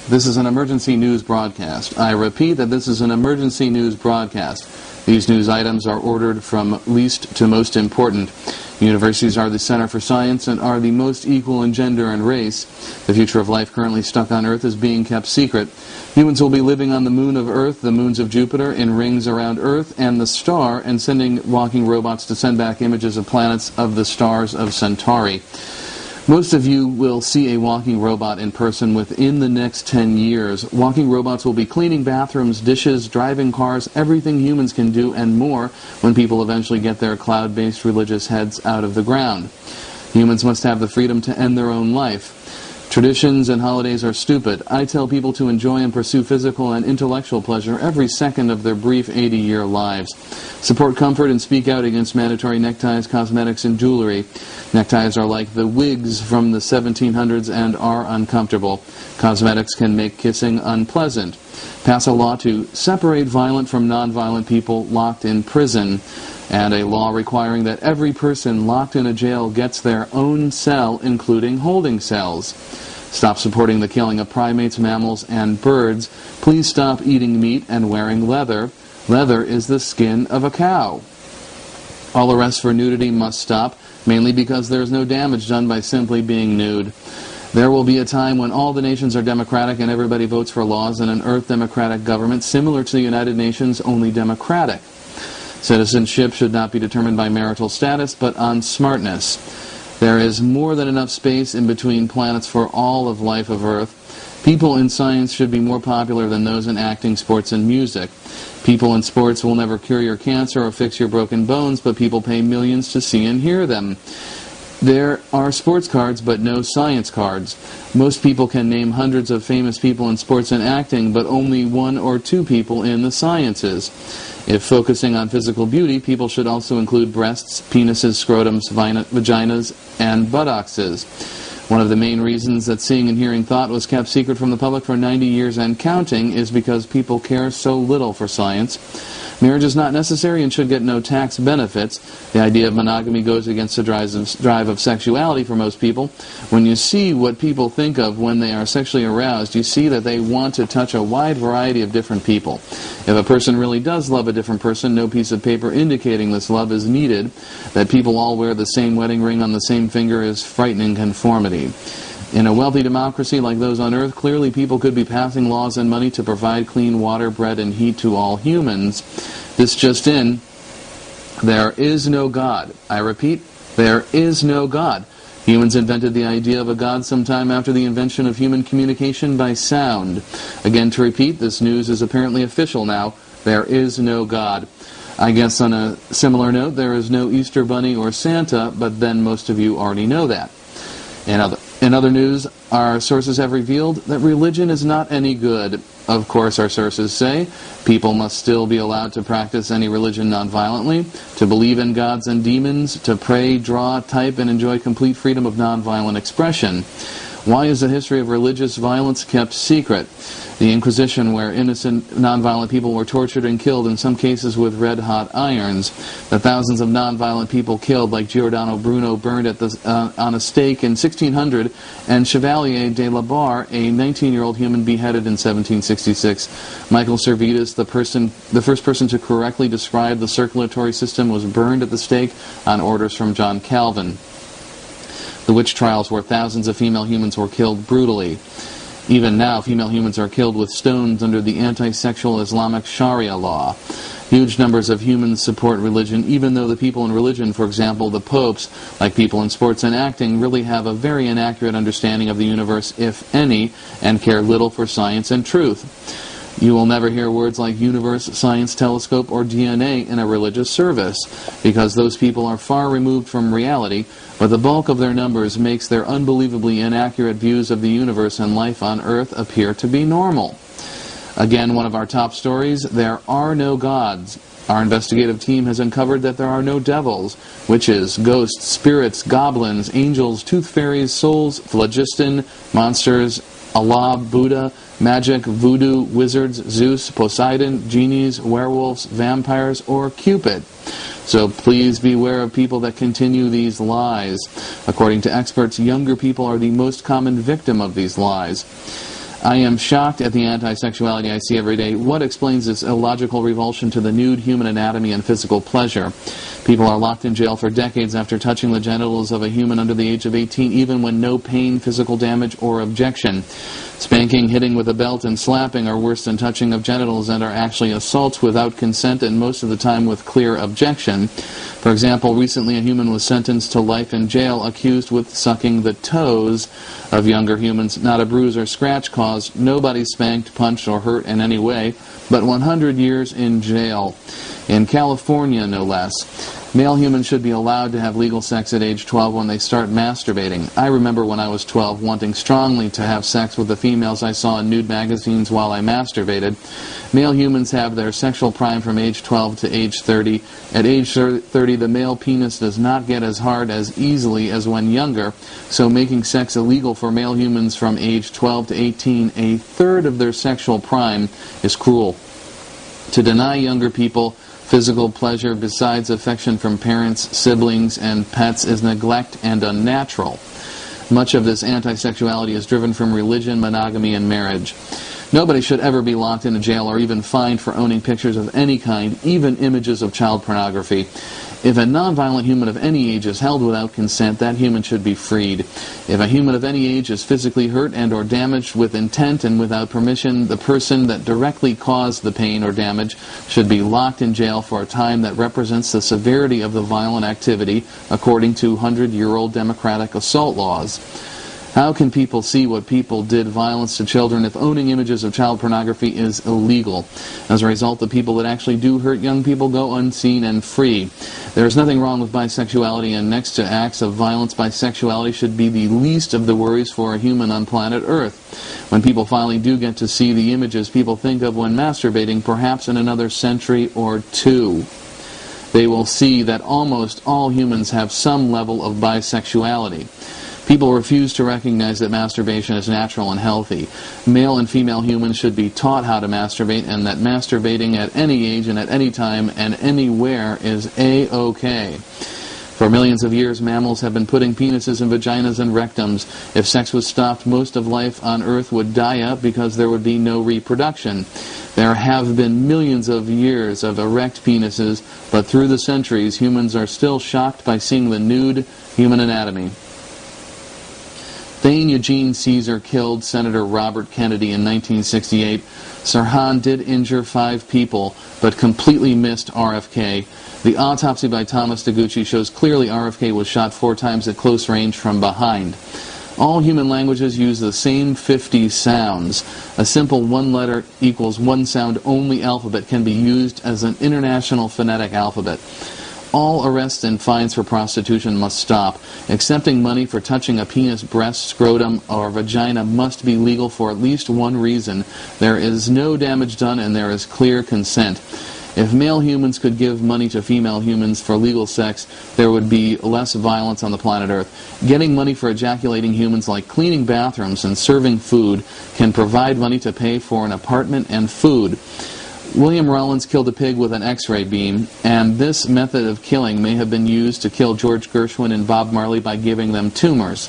This is an emergency news broadcast. I repeat that this is an emergency news broadcast. These news items are ordered from least to most important. Universities are the center for science and are the most equal in gender and race. The future of life currently stuck on Earth is being kept secret. Humans will be living on the moon of Earth, the moons of Jupiter, in rings around Earth and the star, and sending walking robots to send back images of planets of the stars of Centauri. Most of you will see a walking robot in person within the next 10 years. Walking robots will be cleaning bathrooms, dishes, driving cars, everything humans can do and more when people eventually get their cloud-based religious heads out of the ground. Humans must have the freedom to end their own life. Traditions and holidays are stupid. I tell people to enjoy and pursue physical and intellectual pleasure every second of their brief 80-year lives. Support comfort and speak out against mandatory neckties, cosmetics, and jewelry. Neckties are like the wigs from the 1700s and are uncomfortable. Cosmetics can make kissing unpleasant. Pass a law to separate violent from nonviolent people locked in prison, and a law requiring that every person locked in a jail gets their own cell, including holding cells. Stop supporting the killing of primates, mammals, and birds. Please stop eating meat and wearing leather. Leather is the skin of a cow. All arrests for nudity must stop, mainly because there is no damage done by simply being nude. There will be a time when all the nations are democratic and everybody votes for laws in an Earth democratic government similar to the United Nations, only democratic. Citizenship should not be determined by marital status, but on smartness. There is more than enough space in between planets for all of life of Earth. People in science should be more popular than those in acting, sports, and music. People in sports will never cure your cancer or fix your broken bones, but people pay millions to see and hear them. There are sports cards, but no science cards. Most people can name hundreds of famous people in sports and acting, but only one or two people in the sciences. If focusing on physical beauty, people should also include breasts, penises, scrotums, vaginas, and buttocks. One of the main reasons that seeing and hearing thought was kept secret from the public for 90 years and counting is because people care so little for science. Marriage is not necessary and should get no tax benefits. The idea of monogamy goes against the drive of sexuality for most people. When you see what people think of when they are sexually aroused, you see that they want to touch a wide variety of different people. If a person really does love a different person, no piece of paper indicating this love is needed. That people all wear the same wedding ring on the same finger is frightening conformity. In a wealthy democracy like those on Earth, clearly people could be passing laws and money to provide clean water, bread, and heat to all humans. This just in, there is no God. I repeat, there is no God. Humans invented the idea of a God sometime after the invention of human communication by sound. Again, to repeat, this news is apparently official now. There is no God. I guess on a similar note, there is no Easter Bunny or Santa, but then most of you already know that. In other news, our sources have revealed that religion is not any good. Of course, our sources say people must still be allowed to practice any religion nonviolently, to believe in gods and demons, to pray, draw, type, and enjoy complete freedom of nonviolent expression. Why is the history of religious violence kept secret? The Inquisition, where innocent, nonviolent people were tortured and killed, in some cases with red-hot irons. The thousands of nonviolent people killed, like Giordano Bruno, burned at on a stake in 1600, and Chevalier de la Barre, a 19-year-old human, beheaded in 1766. Michael Servetus, the first person to correctly describe the circulatory system, was burned at the stake on orders from John Calvin. The witch trials, where thousands of female humans were killed brutally. Even now, female humans are killed with stones under the anti-sexual Islamic Sharia law. Huge numbers of humans support religion, even though the people in religion, for example, the popes, like people in sports and acting, really have a very inaccurate understanding of the universe, if any, and care little for science and truth. You will never hear words like universe, science, telescope, or DNA in a religious service, because those people are far removed from reality, but the bulk of their numbers makes their unbelievably inaccurate views of the universe and life on Earth appear to be normal. Again, one of our top stories, there are no gods. Our investigative team has uncovered that there are no devils, witches, ghosts, spirits, goblins, angels, tooth fairies, souls, phlogiston, monsters, Allah, Buddha, magic, voodoo, wizards, Zeus, Poseidon, genies, werewolves, vampires, or Cupid. So please beware of people that continue these lies. According to experts, younger people are the most common victim of these lies. I am shocked at the anti-sexuality I see every day. What explains this illogical revulsion to the nude human anatomy and physical pleasure? People are locked in jail for decades after touching the genitals of a human under the age of 18, even when no pain, physical damage, or objection. Spanking, hitting with a belt, and slapping are worse than touching of genitals and are actually assaults without consent and most of the time with clear objection. For example, recently a human was sentenced to life in jail accused with sucking the toes of younger humans. Not a bruise or scratch caused, nobody spanked, punched, or hurt in any way, but 100 years in jail. In California, no less. Male humans should be allowed to have legal sex at age 12 when they start masturbating. I remember when I was 12 wanting strongly to have sex with the females I saw in nude magazines while I masturbated. Male humans have their sexual prime from age 12 to age 30. At age 30, the male penis does not get as hard as easily as when younger, so making sex illegal for male humans from age 12 to 18, a third of their sexual prime, is cruel. To deny younger people physical pleasure besides affection from parents, siblings, and pets is neglect and unnatural. Much of this anti-sexuality is driven from religion, monogamy, and marriage. Nobody should ever be locked in a jail or even fined for owning pictures of any kind, even images of child pornography. If a nonviolent human of any age is held without consent, that human should be freed. If a human of any age is physically hurt and or damaged with intent and without permission, the person that directly caused the pain or damage should be locked in jail for a time that represents the severity of the violent activity according to 100-year-old democratic assault laws. How can people see what people did violence to children if owning images of child pornography is illegal? As a result, the people that actually do hurt young people go unseen and free. There is nothing wrong with bisexuality, and next to acts of violence, bisexuality should be the least of the worries for a human on planet Earth. When people finally do get to see the images people think of when masturbating, perhaps in another century or two, they will see that almost all humans have some level of bisexuality. People refuse to recognize that masturbation is natural and healthy. Male and female humans should be taught how to masturbate, and that masturbating at any age and at any time and anywhere is A-OK. For millions of years, mammals have been putting penises in vaginas and rectums. If sex was stopped, most of life on Earth would die up because there would be no reproduction. There have been millions of years of erect penises, but through the centuries, humans are still shocked by seeing the nude human anatomy. Thane Eugene Caesar killed Senator Robert Kennedy in 1968. Sirhan did injure 5 people, but completely missed RFK. The autopsy by Thomas Taguchi shows clearly RFK was shot 4 times at close range from behind. All human languages use the same 50 sounds. A simple one letter equals one sound only alphabet can be used as an international phonetic alphabet. All arrests and fines for prostitution must stop. Accepting money for touching a penis, breast, scrotum, or vagina must be legal for at least one reason. There is no damage done and there is clear consent. If male humans could give money to female humans for legal sex, there would be less violence on the planet Earth. Getting money for ejaculating humans, like cleaning bathrooms and serving food, can provide money to pay for an apartment and food. William Rollins killed a pig with an X-ray beam, and this method of killing may have been used to kill George Gershwin and Bob Marley by giving them tumors.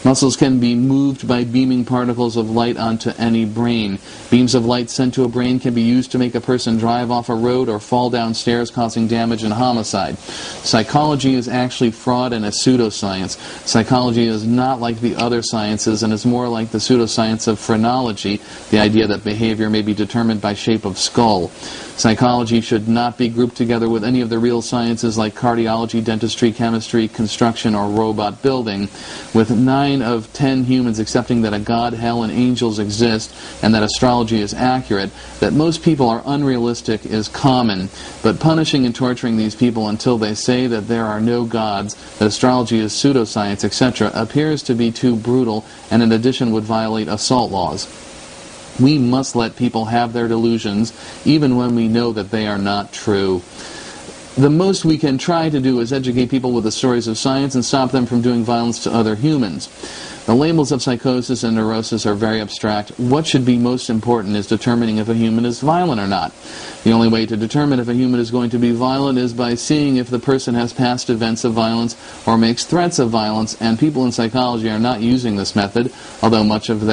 Muscles can be moved by beaming particles of light onto any brain. Beams of light sent to a brain can be used to make a person drive off a road or fall down stairs, causing damage and homicide. Psychology is actually fraud and a pseudoscience. Psychology is not like the other sciences and is more like the pseudoscience of phrenology, the idea that behavior may be determined by shape of skull. Psychology should not be grouped together with any of the real sciences like cardiology, dentistry, chemistry, construction, or robot building. With 9 of 10 humans accepting that a God, hell, and angels exist, and that astrology is accurate, that most people are unrealistic is common. But punishing and torturing these people until they say that there are no gods, that astrology is pseudoscience, etc., appears to be too brutal, and in addition would violate assault laws. We must let people have their delusions, even when we know that they are not true. The most we can try to do is educate people with the stories of science and stop them from doing violence to other humans. The labels of psychosis and neurosis are very abstract. What should be most important is determining if a human is violent or not. The only way to determine if a human is going to be violent is by seeing if the person has past events of violence or makes threats of violence, and people in psychology are not using this method, although much of their